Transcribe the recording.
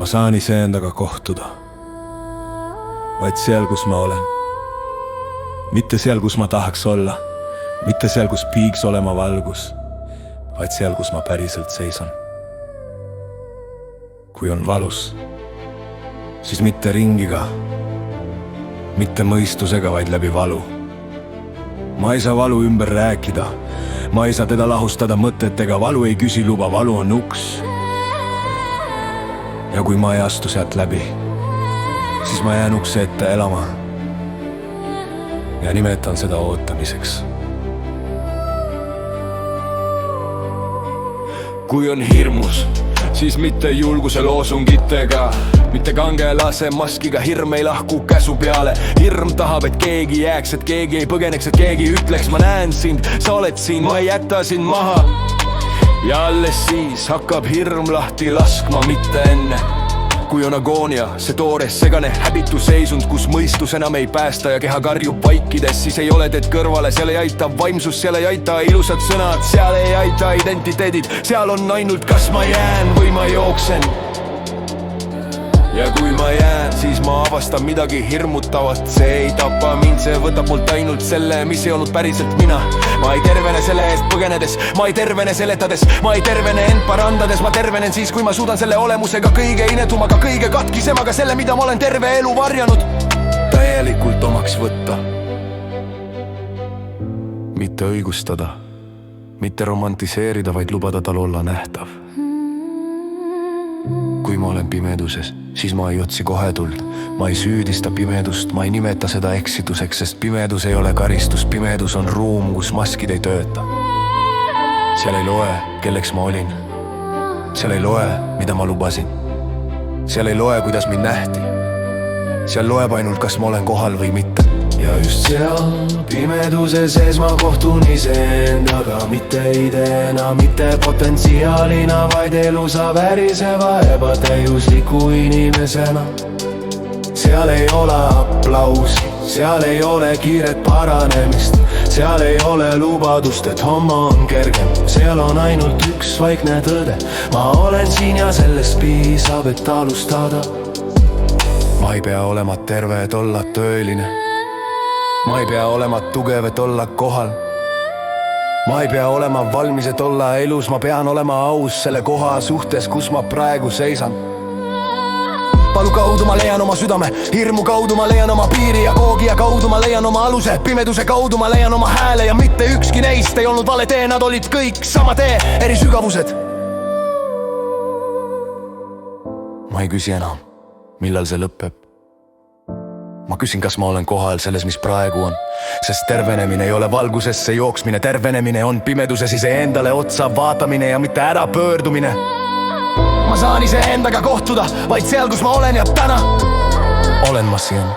ma saan iseendaga kohtuda vaid seal, kus ma olen. Mitte seal, kus ma tahaks olla, mitte seal, kus piiks olema valgus, vaid seal, kus ma päriselt seisan. Kui on valus, siis mitte ringiga, mitte mõistusega, vaid läbi valu. Ma ei saa valu ümber rääkida, ma ei saa teda lahustada mõtetega, valu ei küsi luba, valu on uks. Ja kui ma ei astu sealt läbi, siis ma jään ukse ette elama ja nimetan seda ootamiseks. Kui on hirmus, siis mitte julguse loosungitega, mitte kangelase maskiga, hirm ei lahku käsu peale. Hirm tahab, et keegi jääks, et keegi ei põgeneks, et keegi ütleks, ma näen sind, sa oled siin, ma ei jäta sind maha. Ja alles siis hakkab hirm lahti laskma, mitte enne. Kui on agoonia, see toores segane häbitu seisund, kus mõistus enam ei päästa ja keha karjub vaikides, siis ei ole teed kõrvale, seal ei aita vaimsus, seal ei aita ilusad sõnad, seal ei aita identiteedid, seal on ainult kas ma jään või ma jooksen. Ja kui ma jään, siis ma avastan midagi hirmutavat, see ei tapa mind, see võtab mult ainult selle, mis ei olnud päriselt mina. Ma ei tervene selle eest põgenedes, ma ei tervene seletades, ma ei tervene end parandades, ma tervenen siis, kui ma suudan selle olemusega kõige inetumaga, kõige katkisemaga, selle, mida ma olen terve elu varjanud, täielikult omaks võtta. Mitte õigustada, mitte romantiseerida, vaid lubada tal olla nähtav. Kui ma olen pimeduses, siis ma ei otsi kohe tuld. Ma ei süüdista pimedust, ma ei nimeta seda eksituseks, sest pimedus ei ole karistus. Pimedus on ruum, kus maskid ei tööta. Seal ei loe, kelleks ma olin. Seal ei loe, mida ma lubasin. Seal ei loe, kuidas mind nähti. Seal loeb ainult, kas ma olen kohal või mitte. Ja just seal pimeduse sees ma kohtun iseendaga, mitte ideena, mitte potentsiaalina, vaid elusa väriseva ebatäiusliku inimesena. Seal ei ole aplausi, seal ei ole kiiret paranemist, seal ei ole lubadust, et homme on kergem. Seal on ainult üks vaikne tõde, ma olen siin ja sellest piisab, et alustada. Ma ei pea olema terve, et olla tõeline. Ma ei pea olema tugev, et olla kohal. Ma ei pea olema valmis, et olla elus, ma pean olema aus selle koha suhtes, kus ma praegu seisan. Palu kaudu ma leian oma südame, hirmu kaudu ma leian oma piiri ja koogia kaudu ma leian oma aluse, pimeduse kaudu ma leian oma hääle ja mitte ükski neist ei olnud vale tee, nad olid kõik sama tee, eri sügavused. Ma ei küsi enam, millal see lõpeb. Ma küsin, kas ma olen kohal selles, mis praegu on, sest tervenemine ei ole valgusesse jooksmine, tervenemine on pimeduses iseendale otsa vaatamine ja mitte ära pöördumine. Ma saan iseendaga kohtuda vaid seal, kus ma olen ja täna olen ma siin.